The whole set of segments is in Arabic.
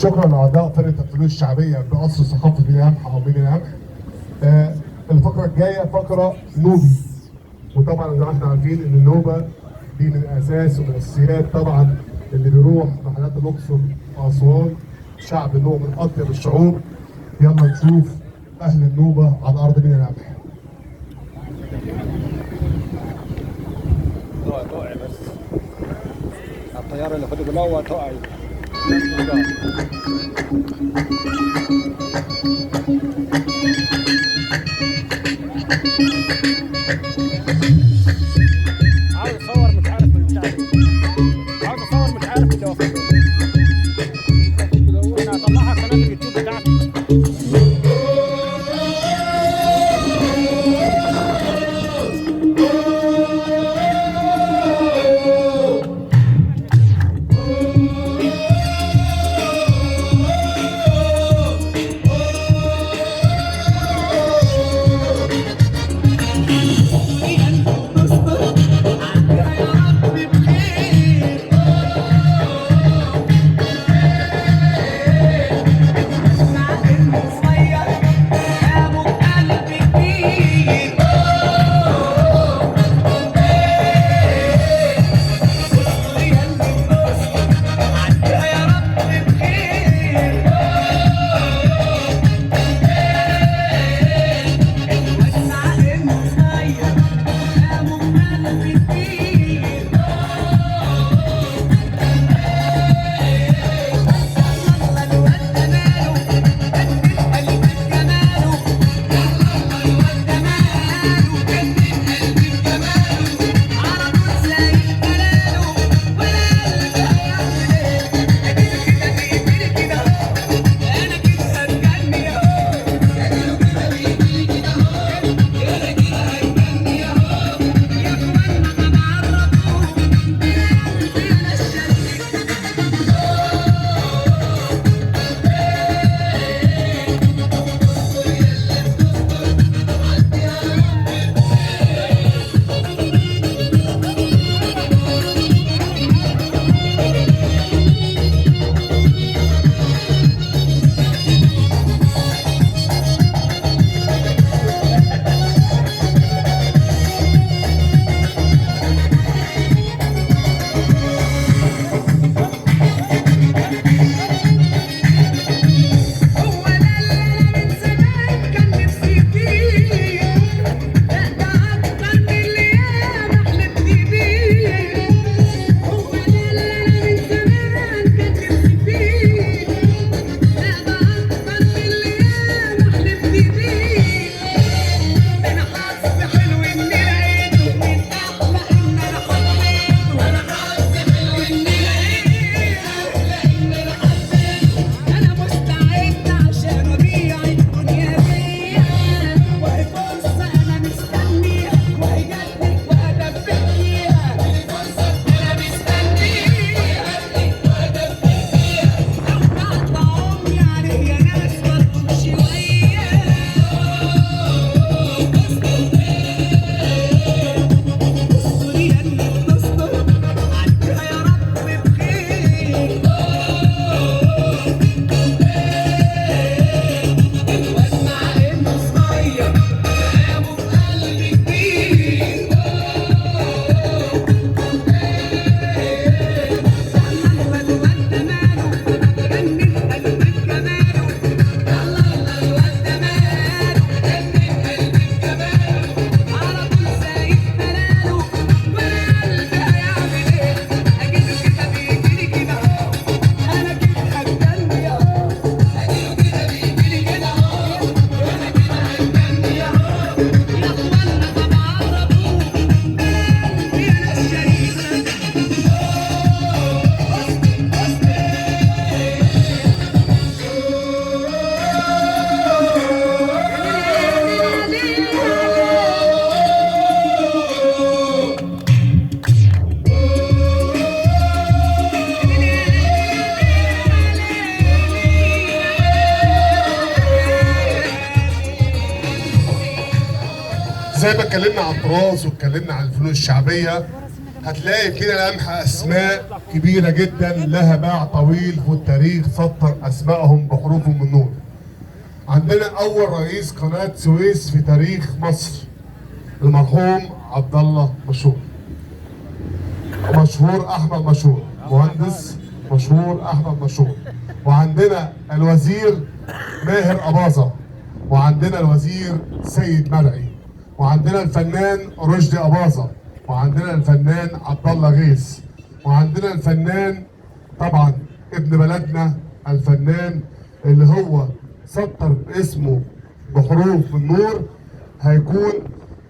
شكرا لاعضاء فرقه الفنون الشعبيه بقصر ثقافه بني قمح او بني قمح. الفقره الجايه فقره نوبي، وطبعا زي ما احنا عارفين ان النوبه دي من اساس ومن الاساسيات طبعا اللي بيروح رحلات الاقصر واسوان. شعب النوبه من اطيب الشعوب. يلا نشوف اهل النوبه على ارض بني قمح. توعي بس الطياره اللي فوق الاول توعي. عاوز اصور مش عارف من بتاعي، عاوز اصور مش عارف اللي واقف. انا هطلعها قناه اليوتيوب بتاعتي. زي ما اتكلمنا عن التراث واتكلمنا عن الفنون الشعبيه، هتلاقي فينا لمح اسماء كبيره جدا لها باع طويل في التاريخ سطر اسمائهم بحروفهم من نور. عندنا اول رئيس قناه سويس في تاريخ مصر المرحوم عبد الله مشهور، مشهور احمد مشهور، مهندس مشهور احمد مشهور. وعندنا الوزير ماهر اباظه، وعندنا الوزير سيد مرعي، وعندنا الفنان رشدي اباظه، وعندنا الفنان عبد الله غيث، وعندنا الفنان طبعا ابن بلدنا الفنان اللي هو سطر اسمه بحروف من نور، هيكون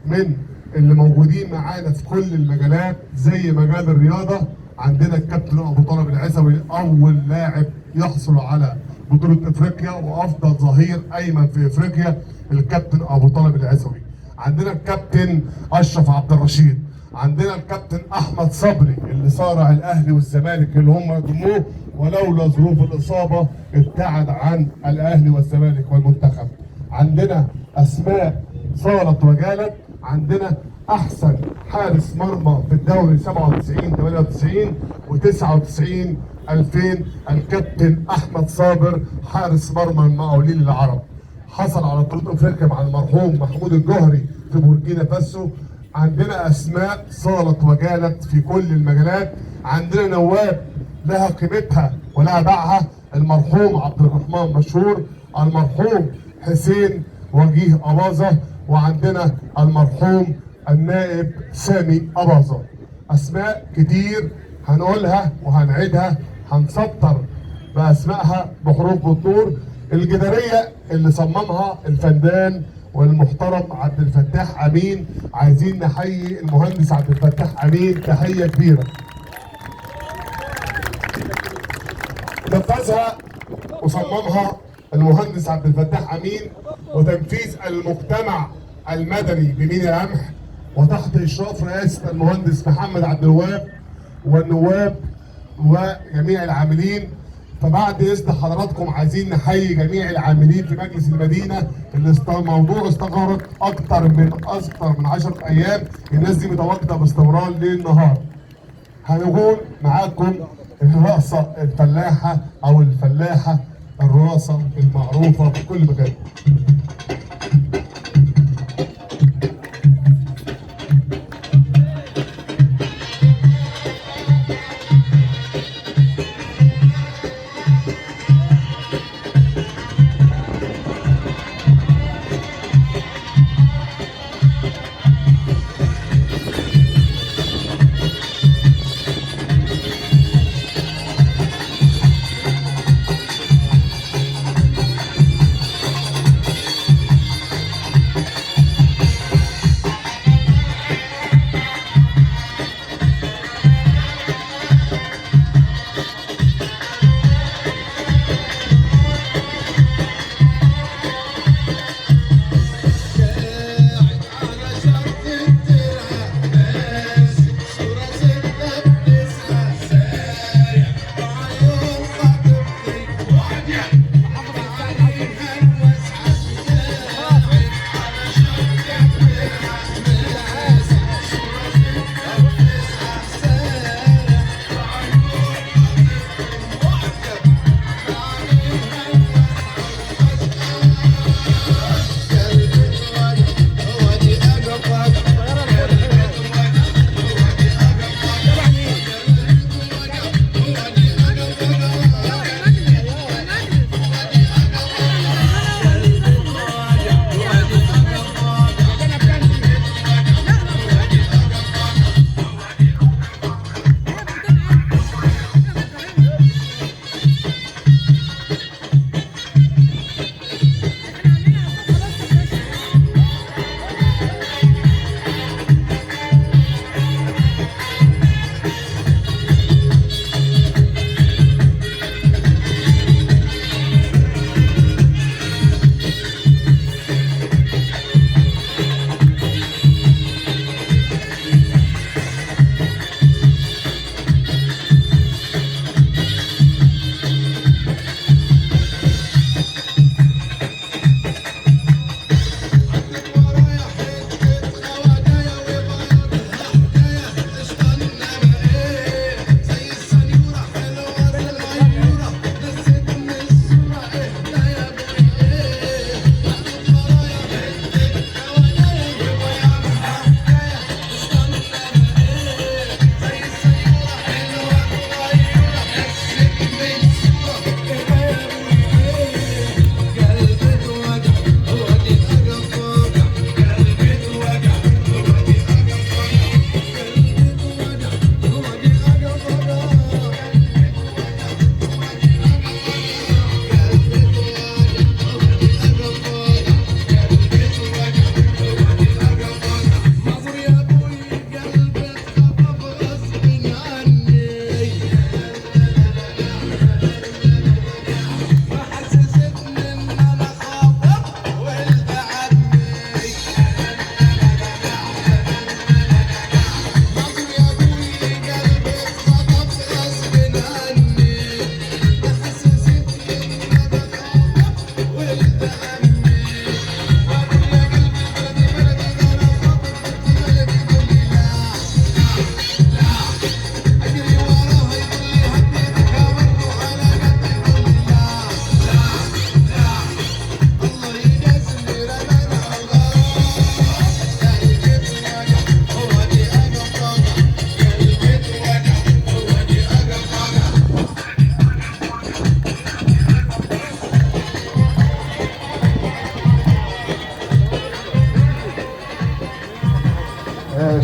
من اللي موجودين معانا في كل المجالات زي مجال الرياضه. عندنا الكابتن ابو طالب العيسوي، اول لاعب يحصل على بطوله افريقيا وافضل ظهير ايمن في افريقيا الكابتن ابو طالب العيسوي. عندنا الكابتن اشرف عبد الرشيد، عندنا الكابتن احمد صبري اللي صارع الاهلي والزمالك اللي هم ضموه، ولولا ظروف الاصابه ابتعد عن الاهلي والزمالك والمنتخب. عندنا اسماء صارت وجالت. عندنا احسن حارس مرمى في الدوري 97 98 و99 2000 الكابتن احمد صابر حارس مرمى المقاولين العرب، حصل على بطوله افريقيا مع المرحوم محمود الجوهري في بوركينا فاسو. عندنا اسماء صارت وجالت في كل المجالات. عندنا نواب لها قيمتها ولها باعها، المرحوم عبد الرحمن مشهور، المرحوم حسين وجيه اباظه، وعندنا المرحوم النائب سامي اباظه. اسماء كتير هنقولها وهنعيدها، هنسطر باسمائها بحروف بالنور. الجداريه اللي صممها الفنان والمحترم عبد الفتاح امين، عايزين نحيي المهندس عبد الفتاح امين تحيه كبيره. نفذها وصممها المهندس عبد الفتاح امين، وتنفيذ المجتمع المدني بمينا قمح وتحت اشراف رئاسه المهندس محمد عبد الوهاب والنواب وجميع العاملين. فبعد اذن حضراتكم عايزين نحيي جميع العاملين في مجلس المدينه اللي الموضوع استغرق اكتر من 10 ايام، الناس دي متواجده باستمرار ليل نهار. هنقول معاكم الرقصه الفلاحه او الفلاحه، الرقصه المعروفه في كل مكان.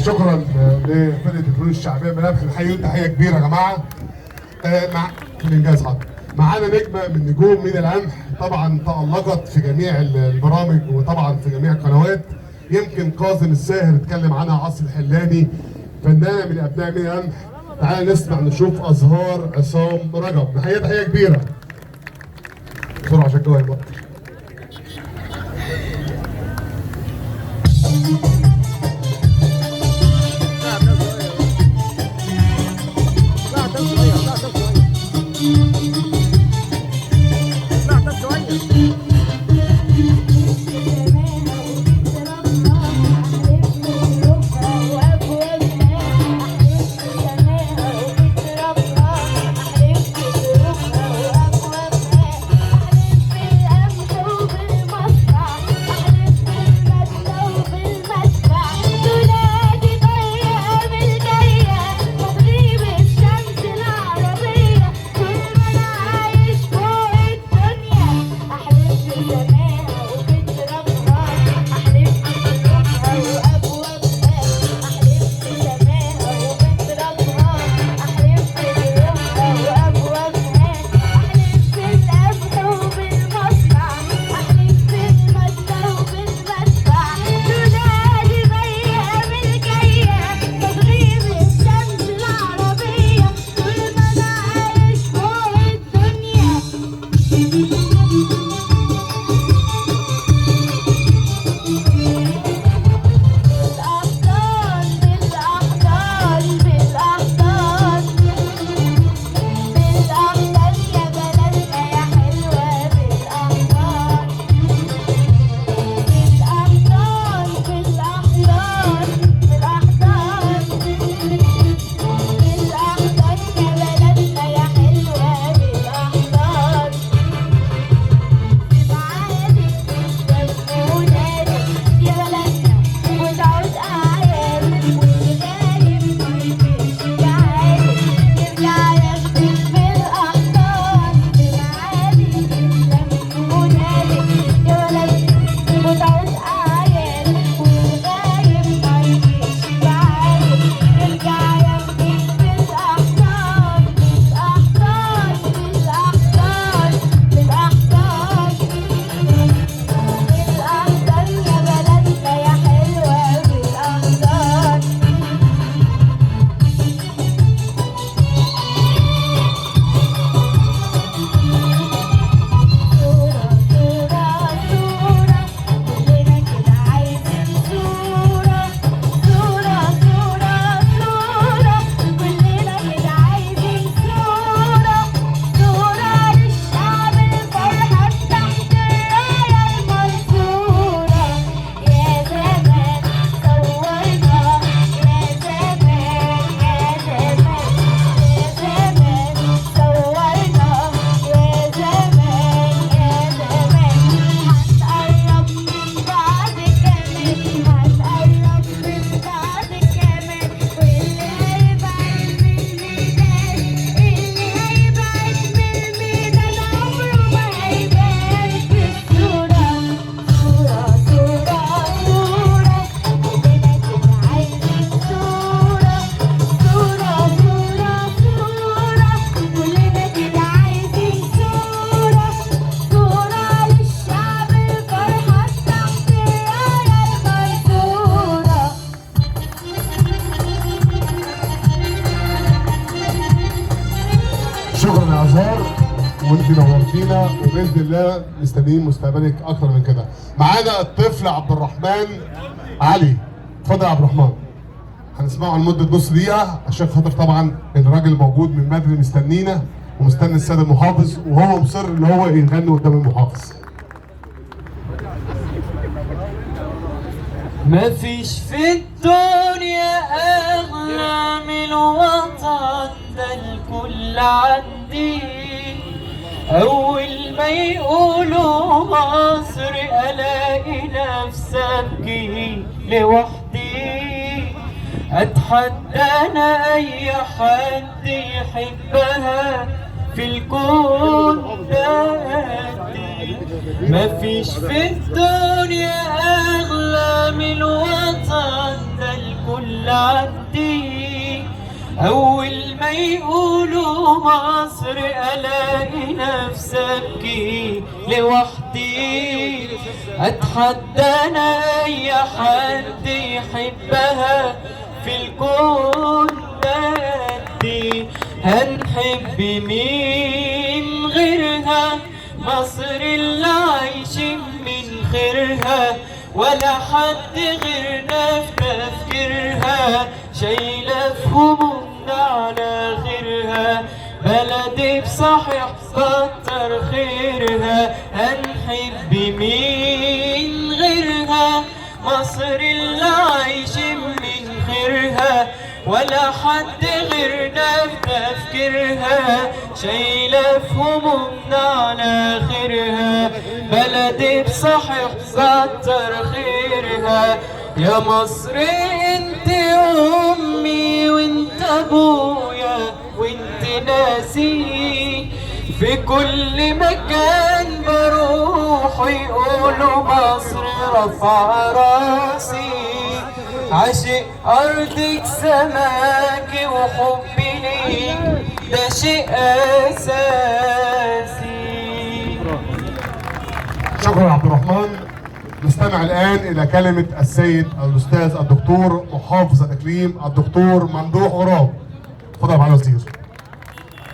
شكرا لفرقه الفنون الشعبيه ملابس الحي، تحيه كبيره يا جماعه. مع في الانجاز حاضر. معانا نجمه من نجوم مينا القمح، طبعا تألقت في جميع البرامج وطبعا في جميع القنوات. يمكن كاظم الساهر اتكلم عنها، عاصي الحلاني، فنانه من ابناء مينا القمح. تعالى نسمع نشوف ازهار عصام رجب، تحيه كبيره. بسرعه عشان الجو هيبقى. شكرا يا ازهار، وانت نورتينا، وباذن الله مستنيين مستقبلك اكتر من كده. معانا الطفل عبد الرحمن علي، اتفضل يا عبد الرحمن. هنسمعه لمده نص دقيقه عشان خاطر طبعا الراجل موجود من بدري مستنينا ومستني السيد المحافظ، وهو مصر ان هو يغني قدام المحافظ. مفيش في الدنيا أغلى من الوطن ده الكل عندي. أول ما يقولوا مصر ألاقي نفسي أبكي لوحدي. أتحدى أنا أي حد يحبها في الكون ده قدي. مفيش في الدنيا أغلى من الوطن ده الكل العدي. أول ما يقولوا مصر ألاقي نفسي أبكي لوحدي. أتحدى أنا أي حد يحبها في الكون دي. هنحب مين غيرها؟ مصر اللي عايشين من خيرها، ولا حد غيرنا في تفكيرها. شايلة في همومنا على غيرها، بلدي بصحيح كتر خيرها. هنحب مين غيرها؟ مصر اللي عايشين من خيرها، ولا حد غيرنا في تفكيرها. شايلة في همومنا على خيرها، بلدي بصحيح كتر خيرها. يا مصر انت امي وانت ابويا وانت ناسي. في كل مكان بروح يقولوا مصر رفع راسي. عاشق أرضك سماكي وحبي ليك ده شيء أساسي. شكرا يا عبد الرحمن. نستمع الآن إلى كلمة السيد الأستاذ الدكتور محافظ الإقليم الدكتور ممدوح غراب. اتفضل يا معالي الوزير.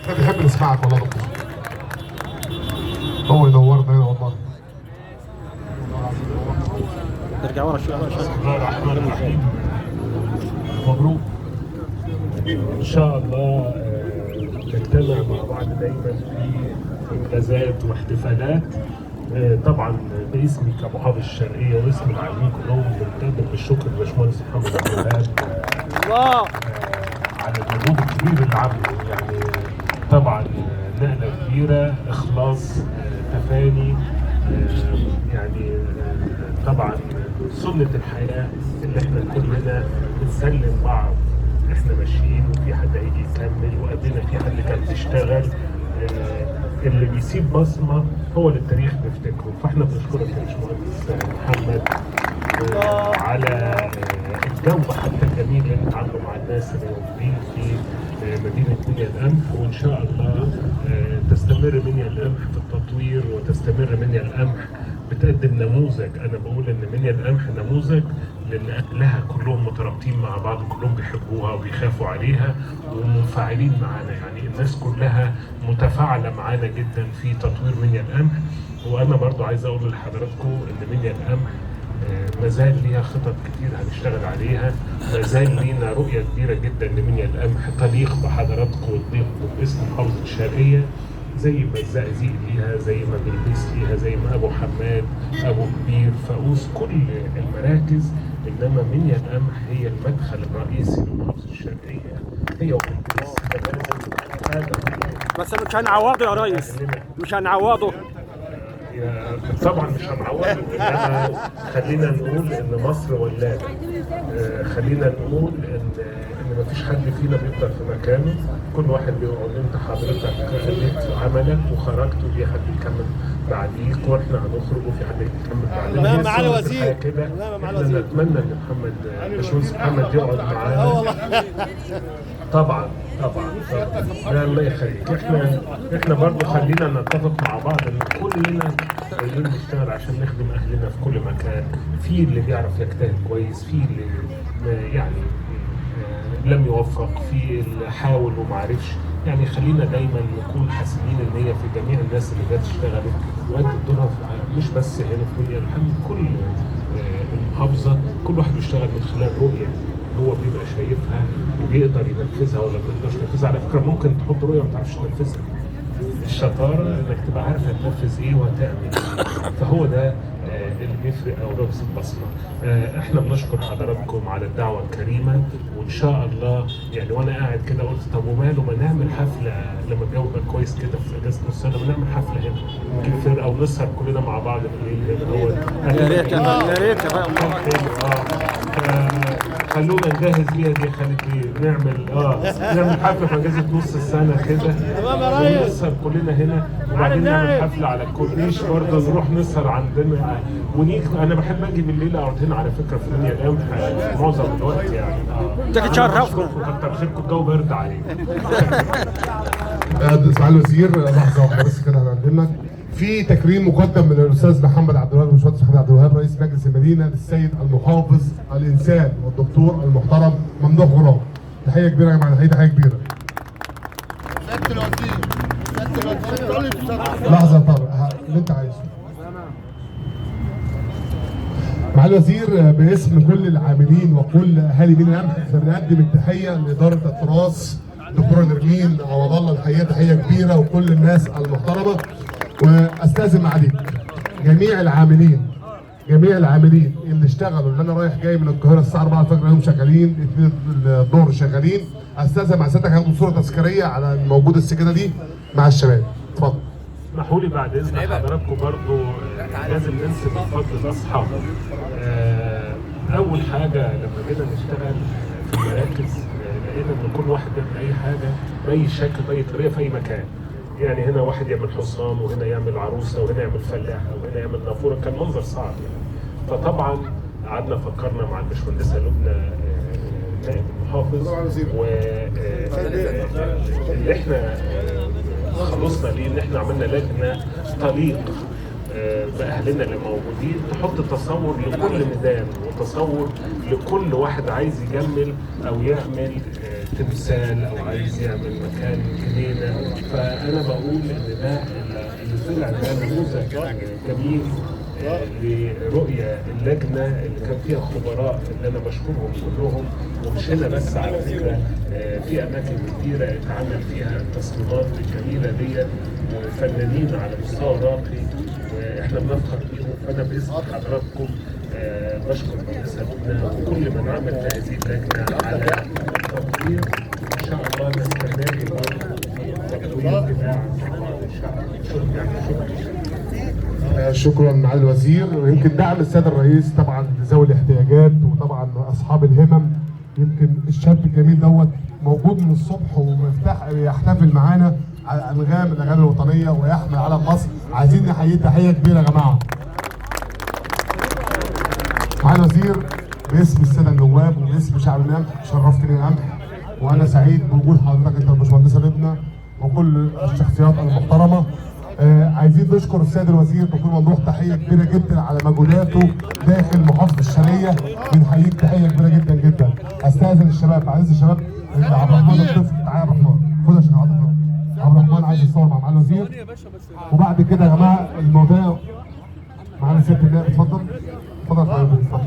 احنا بنحب نسمعك والله يا دكتور. هو ينورنا هنا والله. ترجع ورا شوي. بسم الله الرحمن الرحيم. مبروك ان شاء الله. نجتمع مع بعض دايما في انجازات واحتفالات. طبعا باسمي كمحافظ الشرقيه واسم العاملين كلهم بنقدم بالشكر للباشمهندس محمد عبد الوهاب على المجهود الكبير اللي عمله. يعني طبعا نقله كبيره، اخلاص، تفاني، يعني طبعا سنة الحياة اللي احنا كلنا بنسلم بعض. احنا ماشيين وفي حد هيجي يكمل، وقبلنا في حد كان بيشتغل. اللي بيسيب بصمة هو اللي التاريخ بيفتكره. فاحنا بنشكرك يا باشمهندس محمد على الجو حتى الجميل اللي انت عامله مع الناس اللي موجودين في مدينة منيا القمح. وان شاء الله تستمر منيا القمح في التطوير، وتستمر منيا القمح بتقدم نموذج. انا بقول ان منيا القمح نموذج لان اهلها كلهم مترابطين مع بعض، كلهم بيحبوها وبيخافوا عليها ومنفعلين معانا. يعني الناس كلها متفاعله معانا جدا في تطوير منيا القمح. وانا برضو عايز اقول لحضراتكم ان منيا القمح ما زال ليها خطط كتير هنشتغل عليها. ما زال لينا رؤيه كبيره جدا لمنيا القمح تليق بحضراتكم وتليق باسم محافظه الشرقيه، زي ما الزقازيق ليها، زي ما بلبيس ليها، زي ما ابو حماد، ابو كبير، فاقوس، كل المراكز. انما منيا القمح هي المدخل الرئيسي لمحافظه الشرقيه، هي وبلبيس. بس مش هنعوضه يا ريس، مش هنعوضه. طبعا مش هنعوضه، انما خلينا نقول ان مصر ولاده. خلينا نقول ان مفيش حد فينا بيفضل في مكانه. كل واحد بيقعد. انت حضرتك خليت عملك وخرجت، وفي حد يكمل بعديك، واحنا هنخرج وفي حد يكمل بعديك. لا معالي الوزير كده احنا نتمنى ان باشمهندس محمد يقعد معانا. طبعا لا الله يخليك. احنا برضه خلينا نتفق مع بعض ان كلنا جايين نشتغل عشان نخدم اهلنا في كل مكان. في اللي بيعرف يجتهد كويس، في اللي يعني لم يوفق، في اللي حاول وما عرفش. يعني خلينا دايما نكون حاسين ان هي في جميع الناس اللي جت اشتغلت وادت دورها، مش بس هنا في منيا الحمد. كل المحافظه كل واحد بيشتغل من خلال رؤيه هو بيبقى شايفها وبيقدر ينفذها ولا ما بيقدرش ينفذها. على فكره ممكن تحط رؤيه ما تعرفش تنفذها. الشطاره انك تبقى عارف هتنفذ ايه وهتعمل ايه. فهو ده اللي بيفرق او لبس البصمه. احنا بنشكر حضراتكم على الدعوه الكريمه، وان شاء الله يعني وانا قاعد كده قلت طب وماله ما نعمل حفله لما الجو يبقى كويس كده في اجازه نص سنه، ما نعمل حفله هنا نجيب فرقه ونسهر كلنا مع بعض بالليل هنا. هو يا ريت يا ريت يا بقى. خلونا نجهز بيها دي خالد، نعمل نعمل حفله في اجازه نص السنه كده ونسهر كلنا هنا، وبعدين نعمل حفله على الكورنيش برضه، نروح نسهر عندنا ونيجي. انا بحب اجي بالليل اقعد هنا على فكره في دنيا القمح معظم الوقت يعني. انت تشرفنا. كتر خيركم، الجو برد عليكم. اسماعيل وزير، لحظه واحده بس كده هنقدمك في تكريم مقدم من الاستاذ محمد عبد الوهاب، الباشمهندس محمد عبد الوهاب رئيس مجلس المدينه للسيد المحافظ الانسان والدكتور المحترم ممدوح غراب. تحيه كبيره يا جماعه، تحيه كبيره. لحظه طبعا اللي انت عايزه. معالي الوزير، باسم كل العاملين وكل اهالي مينا القمح احنا بنقدم التحيه لاداره التراث دكتوره نرمين عوض الله، الحقيقه تحيه كبيره وكل الناس المحترمه. واستاذن معاليك جميع العاملين اللي اشتغلوا، اللي انا رايح جاي من القاهره الساعه 4 الفجر هم شغالين، 2 الظهر شغالين، استاذن مع سيادتك هاخد صوره تذكاريه على الموجود السجاده دي مع الشباب. اتفضل. اسمحوا لي بعد اذن حضراتكم برضو لازم ننسب الفضل لاصحابه. اول حاجه لما جينا نشتغل في المراكز لقينا ان كل واحد بيعمل اي حاجه باي شكل باي طريقه في اي مكان. يعني هنا واحد يعمل حصان، وهنا يعمل عروسه، وهنا يعمل فلاحه، وهنا يعمل نافوره، كان منظر صعب يعني. فطبعا قعدنا فكرنا مع الباشمهندسه لبنى نائب المحافظ، واللي احنا خلصنا ليه ان احنا عملنا لجنه تليق باهلنا اللي موجودين، تحط تصور لكل ميدان وتصور لكل واحد عايز يجمل او يعمل تمثال او عايز يعمل مكان جنينه. فانا بقول ان ده اللي طلع ده نموذج جميل لرؤيه اللجنه اللي كان فيها خبراء اللي انا بشكرهم كلهم. ومش هنا بس على فكره، في اماكن كتيره اتعمل فيها التصميمات الجميله ديت وفنانين على مستوى راقي واحنا بنفخر بيهم. فانا باسم حضراتكم بشكر المهندسه لبنى وكل من عمل في هذه اللجنه على التطوير. ان شاء الله نستمر برضه في تطوير الابداع ان شاء الله. شكرا معالي الوزير. ويمكن دعم السيد الرئيس طبعا لذوي الاحتياجات وطبعا اصحاب الهمم. يمكن الشاب الجميل دوت موجود من الصبح ومفتاح يحتفل معانا على انغام الاغاني الوطنيه ويحمل علم مصر. عايزين نحييه تحيه كبيره يا جماعه. معالي الوزير، باسم الساده النواب وباسم شعب القمح شرفتني القمح، وانا سعيد بوجود حضرتك انت والباشمهندسه لبنى وكل الشخصيات المحترمه. عايزين نشكر السيد الوزير دكتور ممدوح تحيه كبيره جدا على مجهوداته داخل محافظه الشرقيه. بنحييك تحيه كبيره جدا جدا. استاذن الشباب، عايز الشباب عبد الرحمن الطفل، تعالى يا عبد الرحمن، خد يا شيخ عبد الرحمن عايز يتصور مع معالي الوزير. وبعد كده يا جماعه الموضوع معانا سياده النائب. اتفضل اتفضل يا حبيبي اتفضل.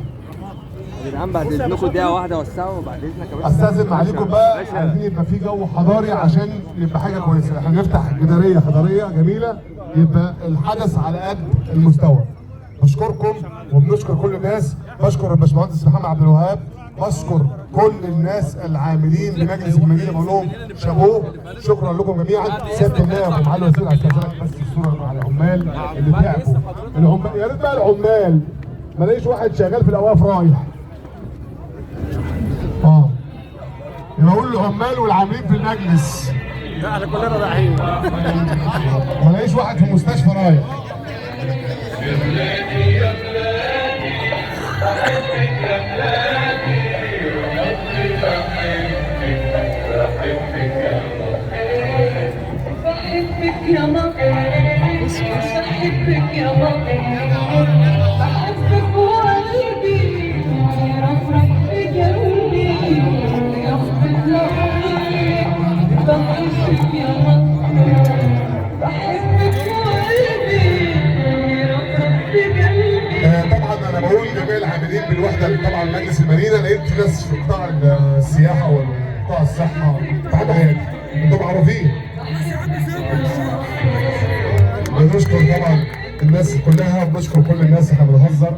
يا جدعان بعد اذنكم دقيقه واحده وسعوا بعد اذنك يا باشا. استاذن معاليكم بقى، عايزين يبقى في جو حضاري عشان يبقى حاجه كويسه. احنا نفتح جداريه حضاريه جميله يبقى الحدث على قد المستوى. بشكركم وبنشكر كل الناس. بشكر الباشمهندس محمد عبد الوهاب، بشكر كل الناس العاملين بمجلس المدينه، بقول لهم شابوه. شكرا لكم جميعا. سياده النائب ومعالي الوزير، هستاذنك بس الصوره مع العمال اللي تعبوا. العمال يا ريت بقى العمال ما الاقيش واحد شغال في الاواف رايح. يبقى اقول العمال والعاملين في المجلس. لا احنا كلنا رايحين. ما الاقيش واحد في المستشفى رايح. بحبك يا ماما، بحبك يا ماما، بحبك وقلبي رفرف في قلبي، يخبط لحالي. بحبك يا ماما، بحبك وقلبي رفرف في قلبي. طبعا انا بقول جميع العاملين بالوحده طبعا مجلس المدينه، لقيت في ناس في قطاع السياحه وقطاع الصحه حاجات انتوا معروفين. بنشكر طبعا الناس كلها، بنشكر كل الناس، احنا بنهزر